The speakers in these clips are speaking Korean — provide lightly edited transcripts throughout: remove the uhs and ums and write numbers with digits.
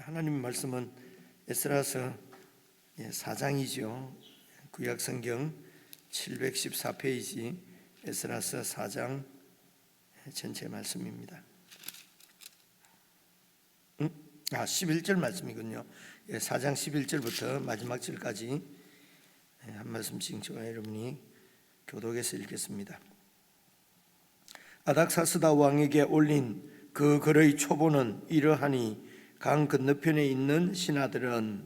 하나님 말씀은 에스라서 4장이죠. 구약성경 714페이지 에스라서 4장 전체 말씀입니다. 11절 말씀이군요. 4장 11절부터 마지막 절까지 한 말씀씩 저와 여러분이 교독해서 읽겠습니다. 아닥사스다 왕에게 올린 그 글의 초보는 이러하니 강 건너편에 있는 신하들은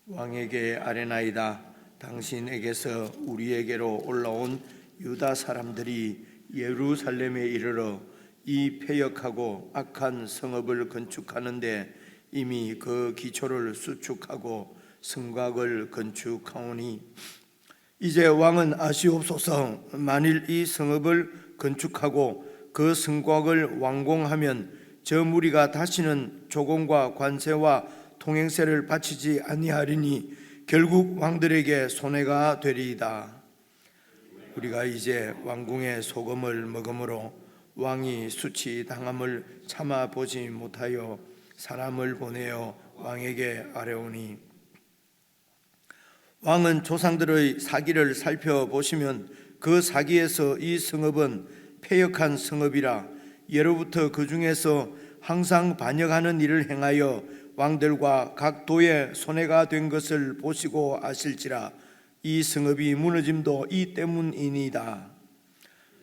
왕에게 아뢰나이다. 당신에게서 우리에게로 올라온 유다 사람들이 예루살렘에 이르러 이 패역하고 악한 성읍을 건축하는데 이미 그 기초를 수축하고 성곽을 건축하오니 이제 왕은 아시옵소서. 만일 이 성읍을 건축하고 그 성곽을 완공하면 저 무리가 다시는 조공과 관세와 통행세를 바치지 아니하리니 결국 왕들에게 손해가 되리이다. 우리가 이제 왕궁의 소금을 먹음으로 왕이 수치당함을 참아보지 못하여 사람을 보내어 왕에게 아뢰오니 왕은 조상들의 사기를 살펴보시면 그 사기에서 이 성읍은 패역한 성읍이라 예로부터 그 중에서 항상 반역하는 일을 행하여 왕들과 각 도에 손해가 된 것을 보시고 아실지라 이 성읍이 무너짐도 이 때문이니이다.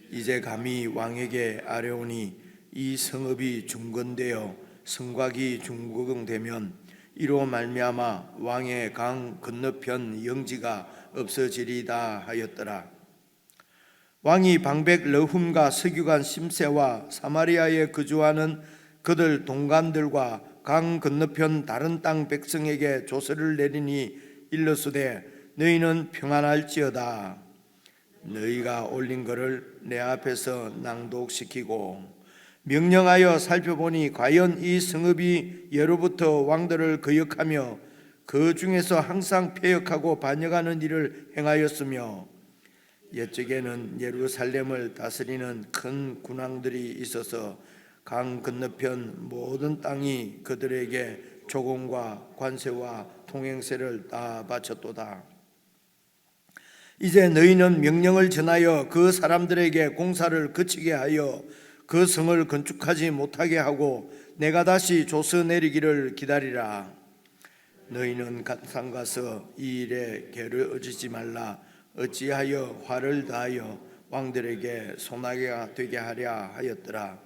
이제 감히 왕에게 아뢰오니 이 성읍이 중건되어 성곽이 중공되면 이로 말미암아 왕의 강 건너편 영지가 없어지리다 하였더라. 왕이 방백 러훔과 서기관 심세와 사마리아에 거주하는 그들 동관들과 강 건너편 다른 땅 백성에게 조서를 내리니 일러스되 너희는 평안할지어다. 너희가 올린 것을 내 앞에서 낭독시키고 명령하여 살펴보니 과연 이 성읍이 예로부터 왕들을 거역하며 그 중에서 항상 패역하고 반역하는 일을 행하였으며 옛적에는 예루살렘을 다스리는 큰 군왕들이 있어서 강 건너편 모든 땅이 그들에게 조공과 관세와 통행세를 다 바쳤도다. 이제 너희는 명령을 전하여 그 사람들에게 공사를 그치게 하여 그 성을 건축하지 못하게 하고 내가 다시 조서 내리기를 기다리라. 너희는 삼가서 이 일에 게으르지 말라. 어찌하여 화를 다하여 왕들에게 손아귀가 되게 하랴 하였더라.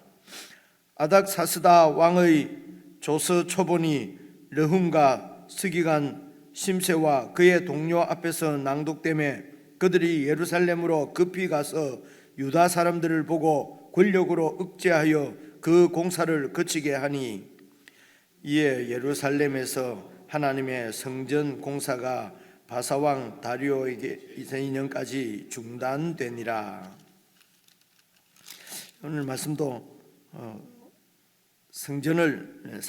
아닥사스다 왕의 조서 초본이 르훔과 서기관 심세와 그의 동료 앞에서 낭독되매 그들이 예루살렘으로 급히 가서 유다 사람들을 보고 권력으로 억제하여 그 공사를 그치게 하니 이에 예루살렘에서 하나님의 성전 공사가 바사왕 다리오에게 2002년까지 중단되니라. 오늘 말씀도 성전을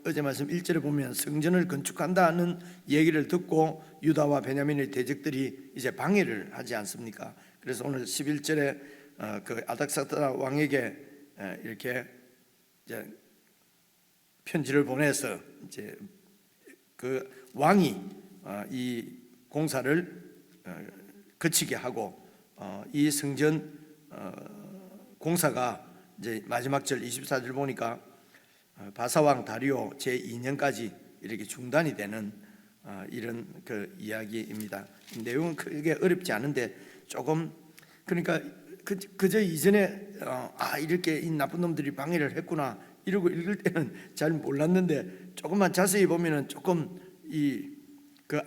어제 말씀 1절에 보면 성전을 건축한다는 얘기를 듣고 유다와 베냐민의 대적들이 이제 방해를 하지 않습니까? 그래서 오늘 11절에 그 아닥사스다 왕에게 이렇게 이제 편지를 보내서 이제 그 왕이 이 공사를 그치게 하고 이 성전 공사가 이제 마지막 절 24절 보니까 바사왕 다리오 제2년까지 이렇게 중단이 되는 이런 그 이야기입니다. 내용은 크게 어렵지 않은데 조금 그러니까 그저 이전에 이렇게 이 나쁜 놈들이 방해를 했구나 이러고 읽을 때는 잘 몰랐는데 조금만 자세히 보면은 조금 이 그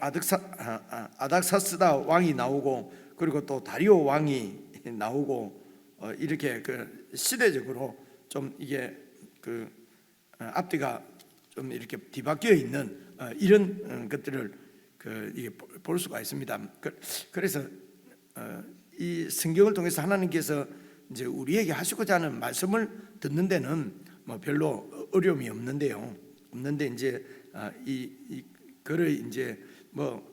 아닥사스다 왕이 나오고 그리고 또 다리오 왕이 나오고 이렇게 그 시대적으로 좀 이게 그 앞뒤가 좀 이렇게 뒤바뀌어 있는 이런 것들을 이게 볼 수가 있습니다. 그래서 이 성경을 통해서 하나님께서 이제 우리에게 하시고자 하는 말씀을 듣는 데는 뭐 별로 어려움이 없는데요. 없는데 이제 이 그를 이제 뭐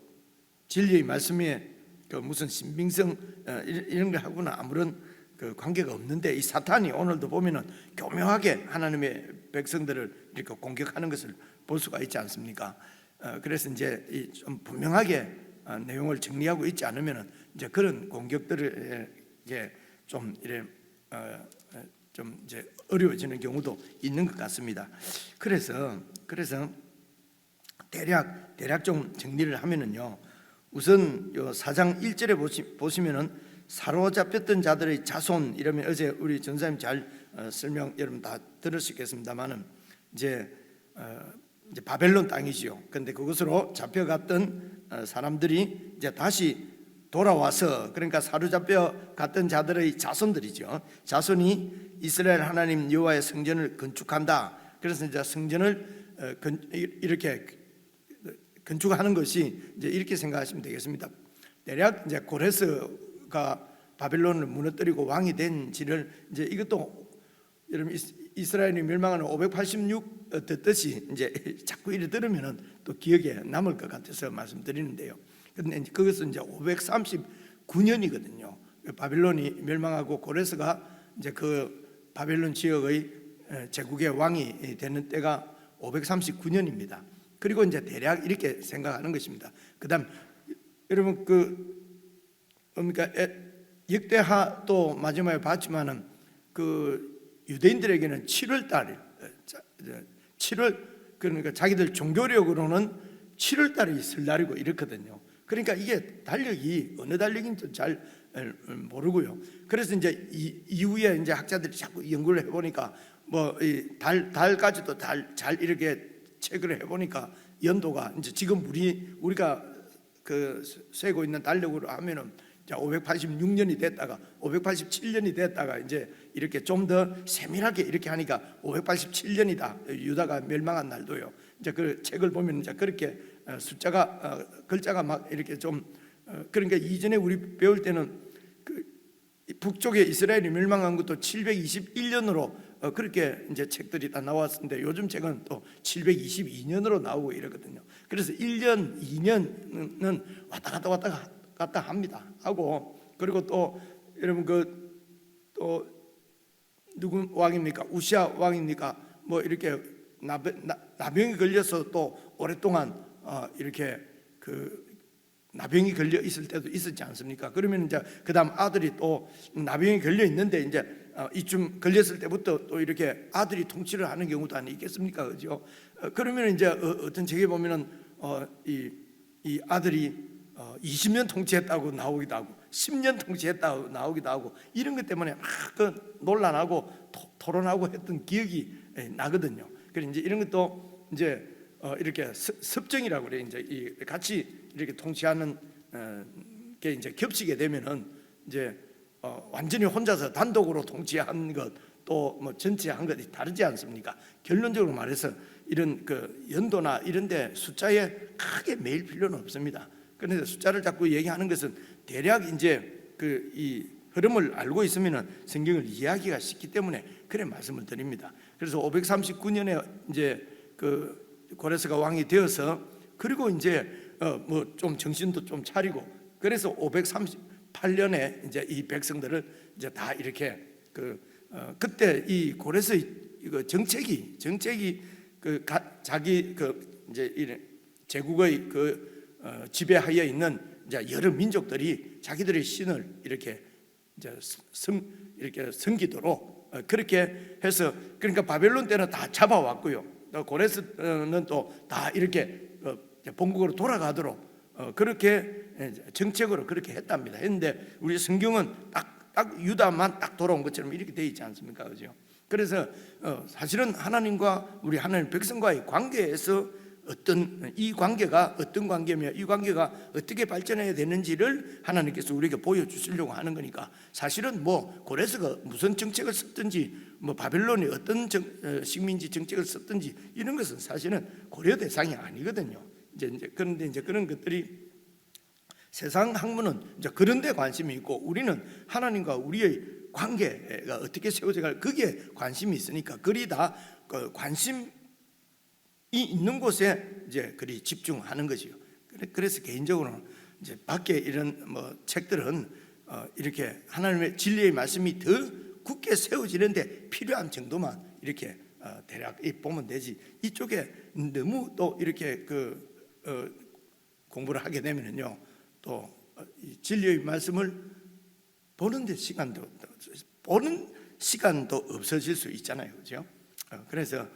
진리의 말씀에 그 무슨 신빙성 이런 거 하고는 아무런 그 관계가 없는데 이 사탄이 오늘도 보면은 교묘하게 하나님의 백성들을 이렇게 공격하는 것을 볼 수가 있지 않습니까? 그래서 이제 좀 분명하게 내용을 정리하고 있지 않으면은 이제 그런 공격들을 이제 좀 이래 좀 이제 어려워지는 경우도 있는 것 같습니다. 그래서 대략 좀 정리를 하면은요. 우선 요 4장 1절에 보시면은 사로잡혔던 자들의 자손 이러면 어제 우리 전사님 잘 설명 여러분 다 들으시겠습니다만은 이제 바벨론 땅이지요. 그런데 그곳으로 잡혀갔던 사람들이 이제 다시 돌아와서 그러니까 사로잡혀 갔던 자들의 자손들이죠. 자손이 이스라엘 하나님 여호와의 성전을 건축한다. 그래서 이제 성전을 이렇게 건축하는 것이 이제 이렇게 생각하시면 되겠습니다. 대략 이제 고레스가 바벨론을 무너뜨리고 왕이 된지를 이제 이것도 여러분 이스라엘이 멸망하는 586 듣듯이 이제 자꾸 이래 들으면은 또 기억에 남을 것 같아서 말씀드리는데요. 근데 그것은 이제 539년이거든요. 바벨론이 멸망하고 고레스가 이제 그 바벨론 지역의 제국의 왕이 되는 때가 539년입니다. 그리고 이제 대략 이렇게 생각하는 것입니다. 그다음 여러분 그러니까 역대하 또 마지막에 봤지만은 그 유대인들에게는 7월 달 7월 그러니까 자기들 종교력으로는 7월 달이 설날이고 이렇거든요. 그러니까 이게 달력이 어느 달력인지 잘 모르고요. 그래서 이제 이후에 이제 학자들이 자꾸 연구를 해보니까 뭐 달까지도 잘 이렇게 체크를 해보니까 연도가 이제 지금 우리가 그 세고 있는 달력으로 하면은 586년이 됐다가 587년이 됐다가 이제 이렇게 좀 더 세밀하게 이렇게 하니까 587년이다. 유다가 멸망한 날도요. 이제 그 책을 보면 이제 그렇게 숫자가 글자가 막 이렇게 좀 그러니까 이전에 우리 배울 때는 그 북쪽에 이스라엘이 멸망한 것도 721년으로 그렇게 이제 책들이 다 나왔는데 요즘 책은 또 722년으로 나오고 이러거든요. 그래서 1년, 2년은 왔다 갔다 합니다. 하고 그리고 또 여러분 또 누구 왕입니까? 우시아 왕입니까? 뭐 이렇게 나병이 걸려서 또 오랫동안 이렇게 그 나병이 걸려 있을 때도 있었지 않습니까? 그러면 이제 그다음 아들이 또 나병이 걸려 있는데 이제 이쯤 걸렸을 때부터 또 이렇게 아들이 통치를 하는 경우도 아니겠습니까? 그죠? 그러면 이제 어떤 책에 보면은 이 아들이 20년 통치했다고 나오기도 하고 10년 통치했다고 나오기도 하고 이런 것 때문에 막 논란하고 토론하고 했던 기억이 나거든요. 그래서 이제 이런 것도 이제 이렇게 섭정이라고 그래. 이제 같이 이렇게 통치하는 게 이제 겹치게 되면은 이제 완전히 혼자서 단독으로 통치한 것 또 뭐 전체 한 것이 다르지 않습니까? 결론적으로 말해서 이런 그 연도나 이런데 숫자에 크게 매일 필요는 없습니다. 그런데 숫자를 자꾸 얘기하는 것은 대략 이제 이 흐름을 알고 있으면은 성경을 이해하기가 쉽기 때문에 그래 말씀을 드립니다. 그래서 539년에 이제 그 고레스가 왕이 되어서 그리고 이제 뭐 좀 정신도 좀 차리고 그래서 538년에 이제 이 백성들을 이제 다 이렇게 그때 이 고레스의 정책이 자기 이제 제국의 지배하에 있는 이제 여러 민족들이 자기들의 신을 이렇게 이제 이렇게 섬기도록 그렇게 해서 그러니까 바벨론 때는 다 잡아왔고요. 고레스는 또 다 이렇게 본국으로 돌아가도록 그렇게 정책으로 그렇게 했답니다. 했는데 우리 성경은 딱 유다만 딱 돌아온 것처럼 이렇게 되어 있지 않습니까? 그죠? 그래서 사실은 하나님과 우리 하나님 백성과의 관계에서 이 관계가 어떤 관계며 이 관계가 어떻게 발전해야 되는지를 하나님께서 우리에게 보여주시려고 하는 거니까 사실은 뭐 고레스가 무슨 정책을 썼든지 뭐 바벨론이 어떤 식민지 정책을 썼든지 이런 것은 사실은 고려 대상이 아니거든요. 그런데 이제 그런 것들이 세상 학문은 이제 그런 데 관심이 있고 우리는 하나님과 우리의 관계가 어떻게 세워져 갈 거기에 관심이 있으니까 그리 다 관심이 있는 곳에 이제 그리 집중하는 거지요. 그래서 개인적으로는 이제 밖에 이런 뭐 책들은 이렇게 하나님의 진리의 말씀이 더 굳게 세워지는데 필요한 정도만 이렇게 대략 보면 되지. 이쪽에 너무 또 이렇게 공부를 하게 되면은요, 또 진리의 말씀을 보는 시간도 없어질 수 있잖아요, 그렇죠? 그래서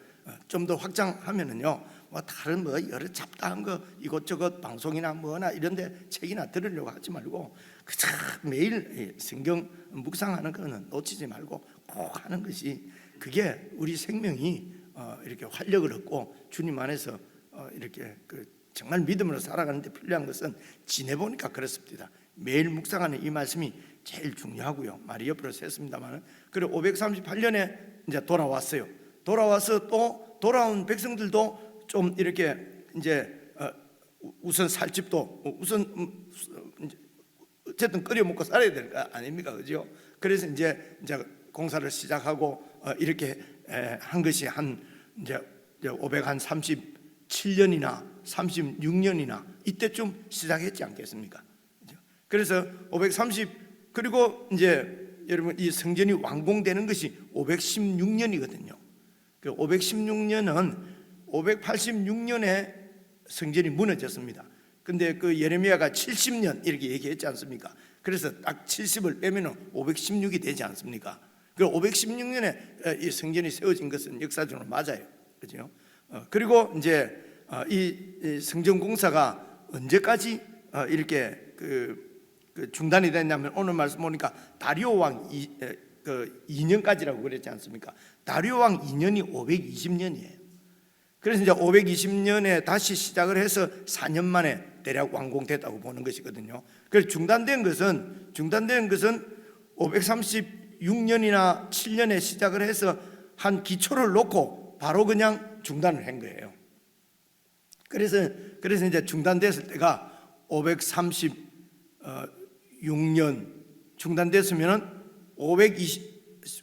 좀 더 확장하면은요, 뭐 다른 여러 잡다한 거 이것저것 방송이나 뭐나 이런데 책이나 들으려고 하지 말고 그저 매일 성경 묵상하는 거는 놓치지 말고 꼭 하는 것이, 그게 우리 생명이 이렇게 활력을 얻고 주님 안에서 이렇게 정말 믿음으로 살아가는데 필요한 것은 지내보니까 그렇습니다. 매일 묵상하는 이 말씀이 제일 중요하고요. 말이 옆으로 샜습니다만, 그리고 538년에 이제 돌아왔어요. 돌아와서 또 돌아온 백성들도 좀 이렇게 이제 우선 살 집도 우선 어쨌든 끓여 먹고 살아야 될 거 아닙니까, 그죠? 그래서 이제 공사를 시작하고 이렇게 한 것이 한 이제 537년이나 36년이나 이때쯤 시작했지 않겠습니까? 그래서 530 그리고 이제 여러분 이 성전이 완공되는 것이 516년이거든요. 그 516년은 586년에 성전이 무너졌습니다. 근데 그 예레미야가 70년 이렇게 얘기했지 않습니까? 그래서 딱 70을 빼면 516이 되지 않습니까? 그 516년에 이 성전이 세워진 것은 역사적으로 맞아요, 그렇죠? 그리고 이제 이 성전 공사가 언제까지 이렇게 중단이 됐냐면, 오늘 말씀 보니까 다리오 왕 2년까지라고 그랬지 않습니까? 다리오 왕 2년이 520년이에요. 그래서 이제 520년에 다시 시작을 해서 4년 만에 대략 완공됐다고 보는 것이거든요. 그래서 중단된 것은 536년이나 7년에 시작을 해서 한 기초를 놓고 바로 그냥 중단을 한 거예요. 그래서 이제 중단됐을 때가 536년 중단됐으면은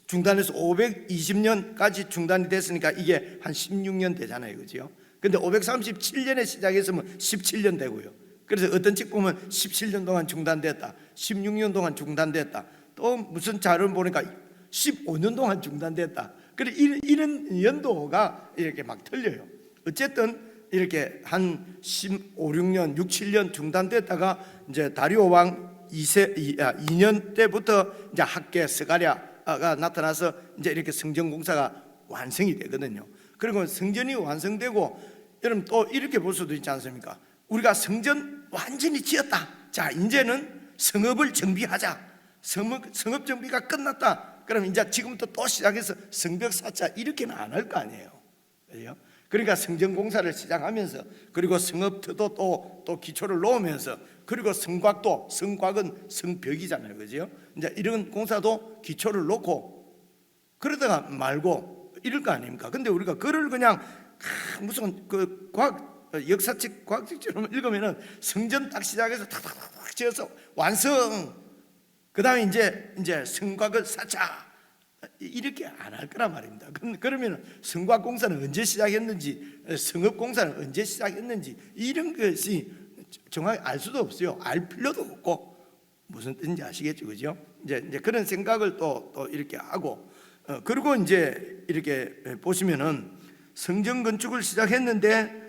중단해서 520년까지 중단이 됐으니까 이게 한 16년 되잖아요, 그렇죠? 근데 537년에 시작했으면 17년 되고요. 그래서 어떤 책 보면 17년 동안 중단됐다, 16년 동안 중단됐다, 또 무슨 자료를 보니까 15년 동안 중단됐다. 그래 이런 연도가 이렇게 막 틀려요. 어쨌든 이렇게 한 15, 6년, 6, 7년 중단됐다가 이제 다리오 왕 2년 때부터 이제 학계 스가랴가 나타나서 이제 이렇게 성전 공사가 완성이 되거든요. 그리고 성전이 완성되고, 여러분 또 이렇게 볼 수도 있지 않습니까? 우리가 성전 완전히 지었다. 자, 이제는 성읍을 정비하자. 성읍 정비가 끝났다. 그럼 이제 지금부터 또 시작해서 성벽 쌓자, 이렇게는 안 할 거 아니에요, 그렇죠? 그러니까 성전 공사를 시작하면서, 그리고 성읍터도 또 기초를 놓으면서, 그리고 성곽은 성벽이잖아요, 그죠? 이제 이런 공사도 기초를 놓고 그러다가 말고 이럴 거 아닙니까? 근데 우리가 그를 그냥 무슨 역사책 과학책처럼 읽으면은 성전 딱 시작해서 탁탁탁 지어서 완성, 그 다음에 이제 성곽을 쌓자, 이렇게 안 할 거란 말입니다. 그러면 성곽 공사는 언제 시작했는지, 성읍 공사는 언제 시작했는지, 이런 것이 정확히 알 수도 없어요. 알 필요도 없고, 무슨 뜻인지 아시겠죠, 그죠? 이제 그런 생각을 또 이렇게 하고, 그리고 이제 이렇게 보시면은 성전 건축을 시작했는데,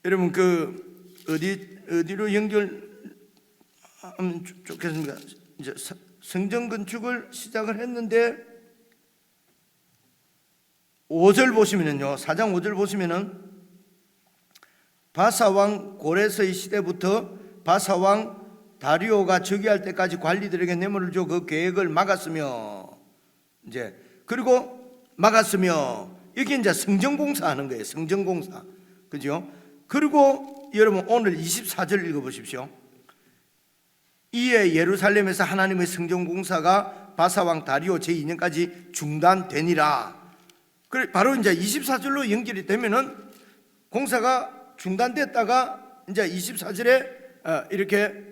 여러분 어디로 연결하면 좋겠습니까? 이제 성전 건축을 시작을 했는데 5절 보시면은요, 4장 5절 보시면은 바사왕 고레스의 시대부터 바사왕 다리오가 즉위할 때까지 관리들에게 뇌물을 줘 그 계획을 막았으며, 이제 그리고 막았으며, 이게 이제 성전 공사하는 거예요. 성전 공사, 그죠? 그리고 여러분 오늘 24절 읽어보십시오. 이에 예루살렘에서 하나님의 성전 공사가 바사왕 다리오 제2년까지 중단되니라. 바로 이제 24절로 연결이 되면은 공사가 중단됐다가 이제 24절에 이렇게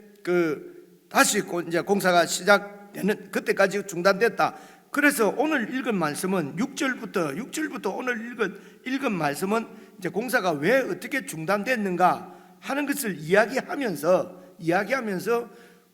다시 이제 공사가 시작되는 그때까지 중단됐다. 그래서 오늘 읽은 말씀은 6절부터 오늘 읽은 말씀은 이제 공사가 왜 어떻게 중단됐는가 하는 것을 이야기하면서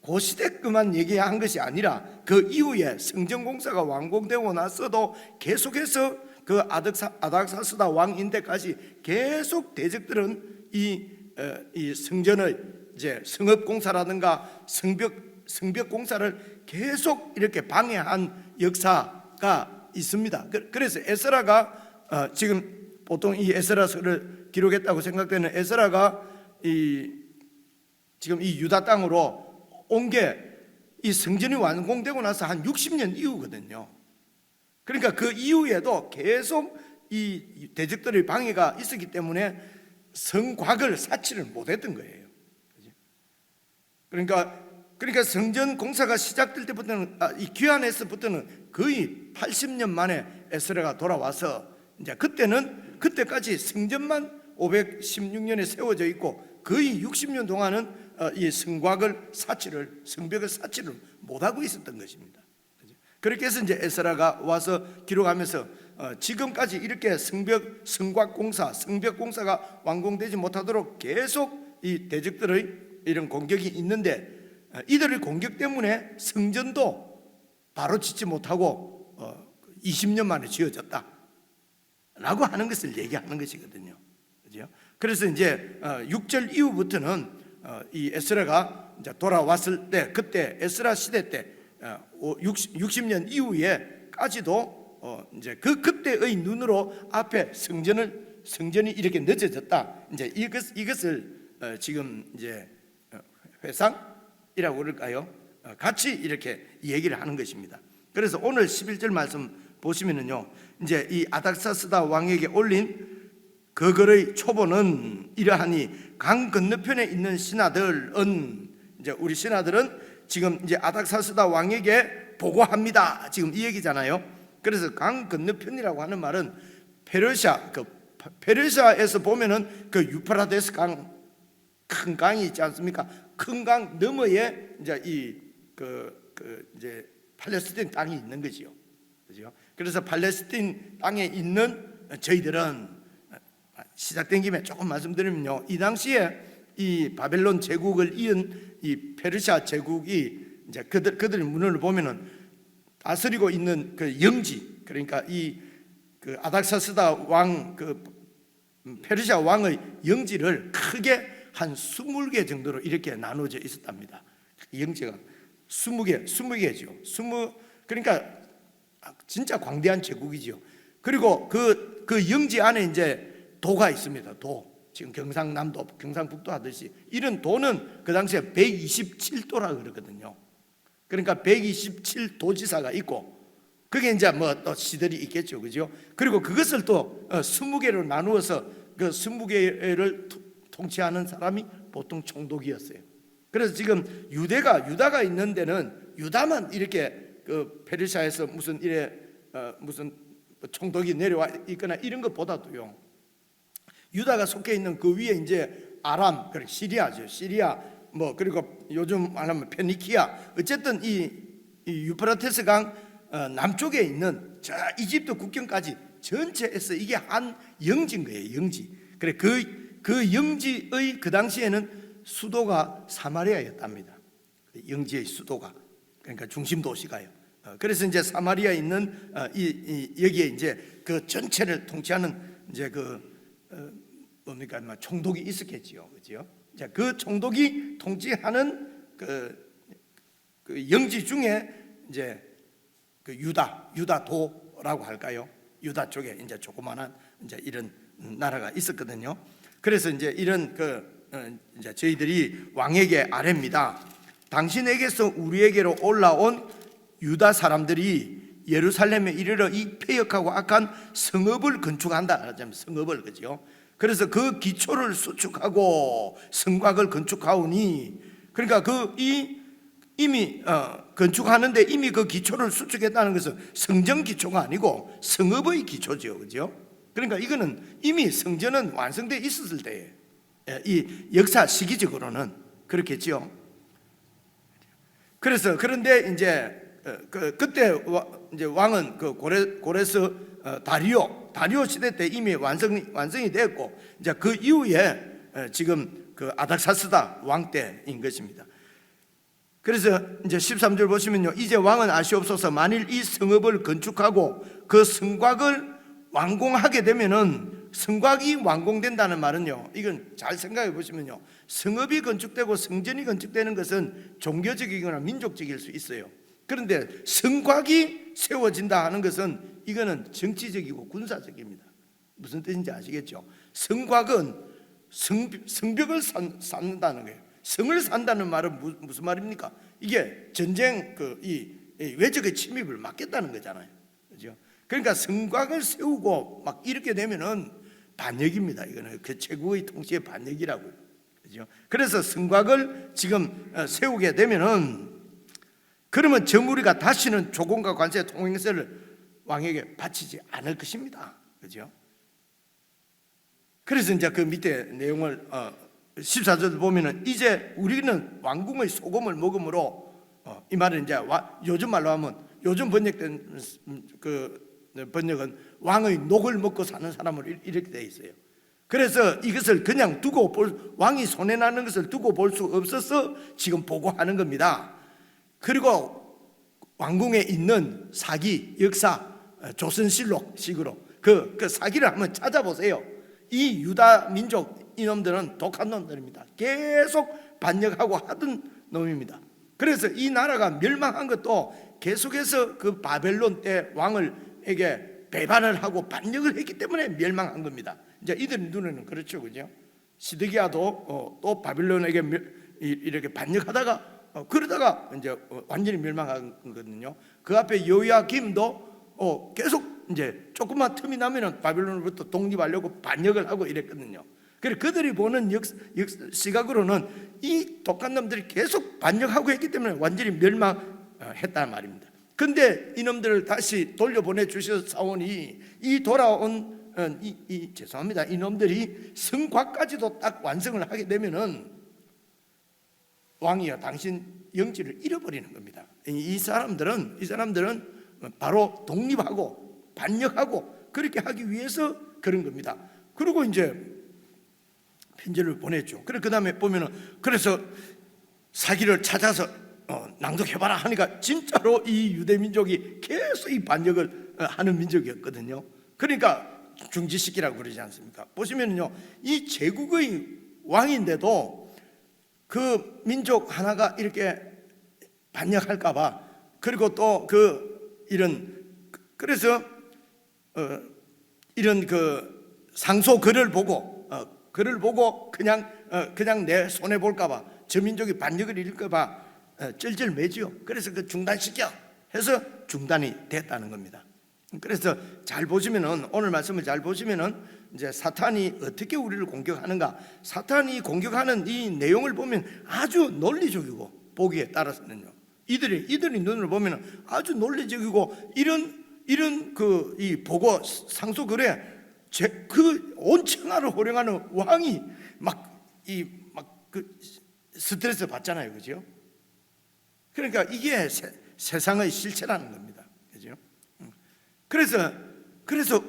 그 시대만 얘기한 것이 아니라 그 이후에 성전 공사가 완공되고 나서도 계속해서 그 아닥사스다 왕인 때까지 계속 대적들은 이 성전의 이제 성읍 공사라든가 성벽 공사를 계속 이렇게 방해한 역사가 있습니다. 그래서 에스라가 지금 보통 이 에스라서를 기록했다고 생각되는 에스라가 지금 이 유다 땅으로 온 게 이 성전이 완공되고 나서 한 60년 이후거든요. 그러니까 그 이후에도 계속 이 대적들의 방해가 있었기 때문에 성곽을 사치를 못했던 거예요. 그러니까 성전 공사가 시작될 때부터는 이 귀환에서부터는 거의 80년 만에 에스라가 돌아와서 이제 그때까지 성전만 516년에 세워져 있고 거의 60년 동안은 이 성벽을 사치를 못하고 있었던 것입니다. 그렇게 해서 이제 에스라가 와서 기록하면서 지금까지 이렇게 성곽 공사, 성벽 공사가 완공되지 못하도록 계속 이 대적들의 이런 공격이 있는데 이들의 공격 때문에 성전도 바로 짓지 못하고 20년 만에 지어졌다 라고 하는 것을 얘기하는 것이거든요. 그죠? 그래서 이제 6절 이후부터는 이 에스라가 이제 돌아왔을 때, 그때 에스라 시대 때 60년 이후에까지도 이제 그때의 눈으로 앞에 성전이 이렇게 늦어졌다. 이제 이것을 지금 이제 회상이라고 그럴까요? 같이 이렇게 얘기를 하는 것입니다. 그래서 오늘 11절 말씀 보시면은요, 이제 이 아닥사스다 왕에게 올린 거걸의 초보는 이러하니 강 건너편에 있는 신하들은, 이제 우리 신하들은 지금 이제 아닥사스다 왕에게 보고합니다. 지금 이 얘기잖아요. 그래서 강 건너편이라고 하는 말은 페르시아에서 보면은 그 유프라데스 강, 큰 강이 있지 않습니까? 큰 강 너머에 이제 이제 팔레스틴 땅이 있는 거지요. 그죠? 그래서 팔레스틴 땅에 있는 저희들은 시작된 김에 조금 말씀드리면요, 이 당시에 이 바벨론 제국을 이은 이 페르시아 제국이 이제 그들의 문헌을 보면은 다스리고 있는 그 영지, 그러니까 그 아닥사스다 왕, 그 페르시아 왕의 영지를 크게 한 20개 정도로 이렇게 나눠져 있었답니다. 영지가 20개죠. 그러니까 진짜 광대한 제국이죠. 그리고 그 영지 안에 이제 도가 있습니다. 지금 경상남도, 경상북도 하듯이 이런 도는 그 당시에 127도라 그러거든요. 그러니까 127도지사가 있고, 그게 이제 뭐 또 시들이 있겠죠, 그죠? 그리고 그것을 또 20개로 나누어서 그 20개를 통치하는 사람이 보통 총독이었어요. 그래서 지금 유다가 있는 데는 유다만 이렇게 그 페르시아에서 무슨 총독이 내려와 있거나 이런 것보다도요, 유다가 속해 있는 그 위에 이제 아람, 그리고 시리아죠. 시리아, 뭐 그리고 요즘 말하면 페니키아, 어쨌든 이 유프라테스 강 남쪽에 있는 저 이집트 국경까지 전체에서 이게 한 영지인 거예요. 영지. 그래 그 영지의 그 당시에는 수도가 사마리아였답니다. 영지의 수도가, 그러니까 중심 도시가요. 그래서 이제 사마리아에 있는 여기에 이제 그 전체를 통치하는 이제 뭡니까, 총독이 있었겠지요, 그죠? 자, 그 총독이 통치하는 그 영지 중에 이제 그 유다도라고 할까요? 유다 쪽에 이제 조그마한 이제 이런 나라가 있었거든요. 그래서 이제 이런 이제 저희들이 왕에게 아뢰입니다. 당신에게서 우리에게로 올라온 유다 사람들이 예루살렘에 이르러 이 폐역하고 악한 성읍을 건축한다. 성읍을, 그죠? 그래서 그 기초를 수축하고 성곽을 건축하오니, 그러니까 이미 건축하는데 이미 그 기초를 수축했다는 것은 성전 기초가 아니고 성읍의 기초죠, 그죠? 그러니까 이거는 이미 성전은 완성되어 있었을 때에, 이 역사 시기적으로는 그렇겠죠. 그래서 그런데 이제 그때 이제 왕은 그 고레스 다리오 시대 때 이미 완성이 됐고, 이제 그 이후에 지금 그 아닥사스다 왕 때인 것입니다. 그래서 이제 13절 보시면요, 이제 왕은 아시옵소서. 만일 이 성읍을 건축하고 그 성곽을 완공하게 되면은, 성곽이 완공된다는 말은요, 이건 잘 생각해 보시면요, 성읍이 건축되고 성전이 건축되는 것은 종교적이거나 민족적일 수 있어요. 그런데 성곽이 세워진다 하는 것은 이거는 정치적이고 군사적입니다. 무슨 뜻인지 아시겠죠? 성곽은 성벽을 쌓는다는 거예요. 성을 산다는 말은 무슨 말입니까? 이게 전쟁 이 외적의 침입을 막겠다는 거잖아요. 그죠? 그러니까 성곽을 세우고 막 이렇게 되면은 반역입니다. 이거는 그 최고의 통치의 반역이라고요. 그죠? 그래서 성곽을 지금 세우게 되면은, 그러면 저 무리가 다시는 조공과 관세 통행세를 왕에게 바치지 않을 것입니다. 그죠? 그래서 이제 그 밑에 내용을 14절 보면은, 이제 우리는 왕궁의 소금을 먹음으로, 이 말은 이제 요즘 말로 하면, 요즘 번역된 그 번역은 왕의 녹을 먹고 사는 사람으로 이렇게 되어 있어요. 그래서 이것을 그냥 두고 왕이 손해나는 것을 두고 볼 수 없어서 지금 보고하는 겁니다. 그리고 왕궁에 있는 사기, 역사, 조선실록식으로 그 사기를 한번 찾아보세요. 이 유다 민족 이놈들은 독한 놈들입니다. 계속 반역하고 하던 놈입니다. 그래서 이 나라가 멸망한 것도 계속해서 그 바벨론 때 왕을에게 배반을 하고 반역을 했기 때문에 멸망한 겁니다. 이제 이들 눈에는 그렇죠, 그죠? 시드기야도 또 바벨론에게 이렇게 반역하다가 그러다가 이제 완전히 멸망한 거거든요. 그 앞에 여호야김도 계속 이제 조금만 틈이 나면은 바벨론으로부터 독립하려고 반역을 하고 이랬거든요. 그래서 그들이 보는 시각으로는 이 독한 놈들이 계속 반역하고 했기 때문에 완전히 멸망했단 말입니다. 근데 이놈들을 다시 돌려보내 주셨사오니, 이 돌아온 죄송합니다, 이놈들이 성곽까지도 딱 완성을 하게 되면은 왕이여 당신 영지를 잃어버리는 겁니다. 이 사람들은 바로 독립하고 반역하고 그렇게 하기 위해서 그런 겁니다. 그리고 이제 편지를 보냈죠. 그 다음에 보면은, 그래서 사기를 찾아서 낭독해봐라 하니까 진짜로 이 유대 민족이 계속 이 반역을 하는 민족이었거든요. 그러니까 중지시키라고 그러지 않습니까? 보시면요, 이 제국의 왕인데도 그 민족 하나가 이렇게 반역할까봐, 그리고 또 그래서 이런 그 상소 글을 보고 그냥 내 손해 볼까봐, 저 민족이 반역을 일까봐 쩔쩔매지요. 그래서 그 중단시켜 해서 중단이 됐다는 겁니다. 그래서 잘 보시면은, 오늘 말씀을 잘 보시면은 이제 사탄이 어떻게 우리를 공격하는가, 사탄이 공격하는 이 내용을 보면 아주 논리적이고, 보기에 따라서는요, 이들이 눈으로 보면은 아주 논리적이고, 이런 이 보고 상소글에 그 온 청하를 호령하는 왕이 그 스트레스 받잖아요, 그죠? 그러니까 이게 세상의 실체라는 겁니다, 그죠? 그래서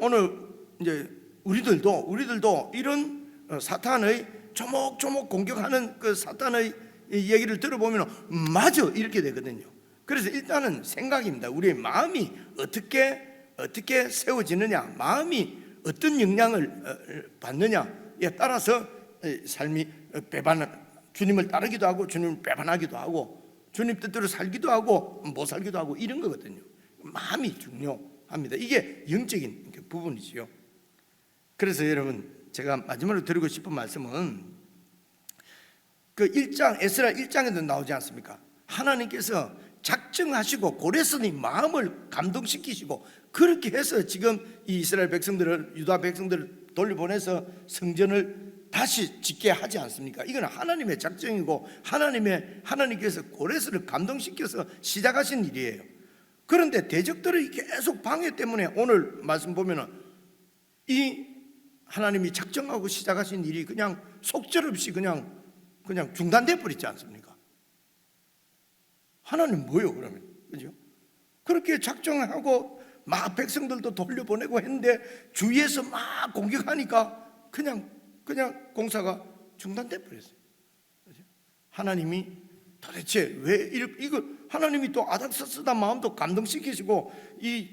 오늘 이제 우리들도 이런 사탄의 조목조목 공격하는 그 사탄의 얘기를 들어보면 맞아 이렇게 되거든요. 그래서 일단은 생각입니다. 우리의 마음이 어떻게 세워지느냐, 마음이 어떤 영향을 받느냐에 따라서 삶이 주님을 따르기도 하고 주님을 배반하기도 하고 주님 뜻대로 살기도 하고 못 살기도 하고 이런 거거든요. 마음이 중요합니다. 이게 영적인 부분이지요. 그래서 여러분, 제가 마지막으로 드리고 싶은 말씀은 그 1장, 에스라 1장에도 나오지 않습니까? 하나님께서 작정하시고 고레스의 마음을 감동시키시고 그렇게 해서 지금 이 이스라엘 백성들을, 유다 백성들을 돌려보내서 성전을 다시 짓게 하지 않습니까? 이건 하나님의 작정이고 하나님께서 고레스를 감동시켜서 시작하신 일이에요. 그런데 대적들의 계속 방해 때문에 오늘 말씀 보면은 이 하나님이 작정하고 시작하신 일이 그냥 속절없이 그냥 중단돼 버리지 않습니까? 하나님 뭐예요 그러면? 그죠? 그렇게 작정하고 막 백성들도 돌려보내고 했는데 주위에서 막 공격하니까 그냥 공사가 중단돼 버렸어요. 그죠? 하나님이 도대체 왜 이거 하나님이 또 아닥사스다 마음도 감동시키시고 이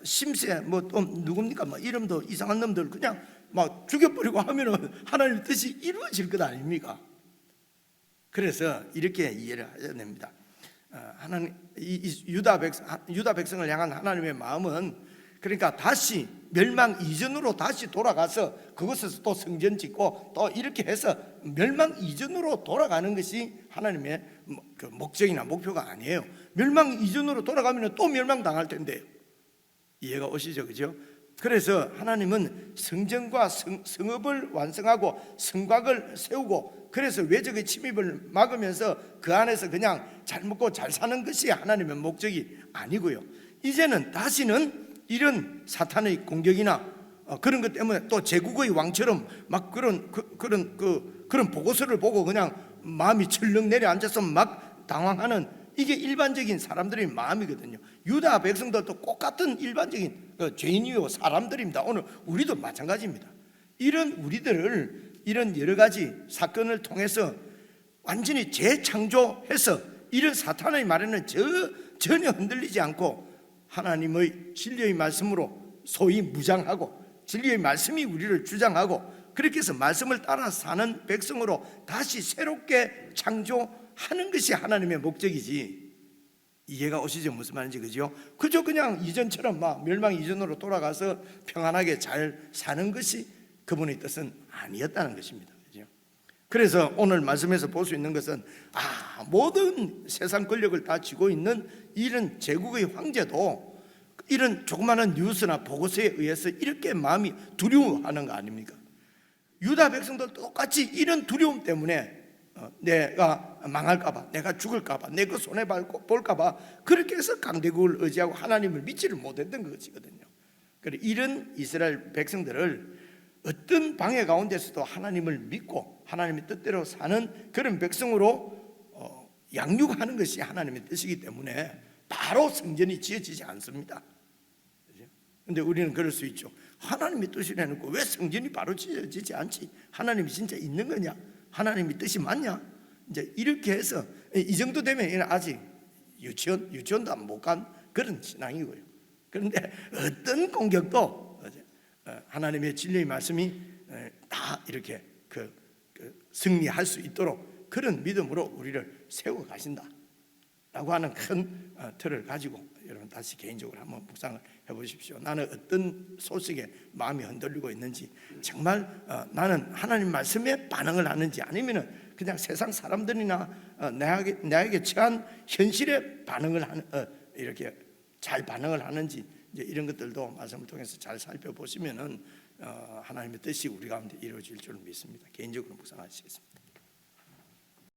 심세 뭐 또 누굽니까 뭐 이름도 이상한 놈들 그냥 막 죽여버리고 하면은 하나님 뜻이 이루어질 것 아닙니까? 그래서 이렇게 이해를 해야 됩니다. 하나님 유다 백성을 향한 하나님의 마음은 그러니까 다시 멸망 이전으로 다시 돌아가서 그곳에서 또 성전 짓고 또 이렇게 해서 멸망 이전으로 돌아가는 것이 하나님의 그 목적이나 목표가 아니에요. 멸망 이전으로 돌아가면 또 멸망당할 텐데요. 이해가 오시죠? 그죠? 그래서 하나님은 성전과 성읍을 완성하고 성곽을 세우고 그래서 외적의 침입을 막으면서 그 안에서 그냥 잘 먹고 잘 사는 것이 하나님의 목적이 아니고요. 이제는 다시는 이런 사탄의 공격이나 그런 것 때문에 또 제국의 왕처럼 막 그런 보고서를 보고 그냥 마음이 철렁 내려앉아서 막 당황하는 이게 일반적인 사람들의 마음이거든요. 유다 백성들도 똑같은 일반적인 죄인이요 사람들입니다. 오늘 우리도 마찬가지입니다. 이런 우리들을 이런 여러 가지 사건을 통해서 완전히 재창조해서 이런 사탄의 말에는 전혀 흔들리지 않고 하나님의 진리의 말씀으로 소위 무장하고 진리의 말씀이 우리를 주장하고 그렇게 해서 말씀을 따라 사는 백성으로 다시 새롭게 창조하는 것이 하나님의 목적이지. 이해가 오시죠? 무슨 말인지. 그죠? 그저 그냥 이전처럼 막 멸망 이전으로 돌아가서 평안하게 잘 사는 것이 그분의 뜻은 아니었다는 것입니다. 그죠? 그래서 오늘 말씀에서 볼 수 있는 것은 모든 세상 권력을 다 쥐고 있는 이런 제국의 황제도 이런 조그마한 뉴스나 보고서에 의해서 이렇게 마음이 두려워하는 거 아닙니까? 유다 백성들 똑같이 이런 두려움 때문에 내가 망할까봐, 내가 죽을까봐, 내 그 손해 볼까봐 그렇게 해서 강대국을 의지하고 하나님을 믿지를 못했던 것이거든요. 그래 이런 이스라엘 백성들을 어떤 방해 가운데서도 하나님을 믿고 하나님의 뜻대로 사는 그런 백성으로 양육하는 것이 하나님의 뜻이기 때문에 바로 성전이 지어지지 않습니다. 그런데 우리는 그럴 수 있죠. 하나님의 뜻이라는 거 왜 성전이 바로 지어지지 않지? 하나님이 진짜 있는 거냐? 하나님의 뜻이 맞냐? 이제 이렇게 해서 이 정도 되면 아직 유치원도 못 간 그런 신앙이고요. 그런데 어떤 공격도 하나님의 진리의 말씀이 다 이렇게 승리할 수 있도록 그런 믿음으로 우리를 세워 가신다라고 하는 큰 틀을 가지고 여러분 다시 개인적으로 한번 묵상을 해보십시오. 나는 어떤 소식에 마음이 흔들리고 있는지, 정말 나는 하나님 말씀에 반응을 하는지, 아니면은 그냥 세상 사람들이나 나에게 처한 현실에 반응을 하는 이렇게 잘 반응을 하는지, 이제 이런 것들도 말씀을 통해서 잘 살펴보시면은 하나님의 뜻이 우리 가운데 이루어질 줄 믿습니다. 개인적으로 묵상하시겠습니다.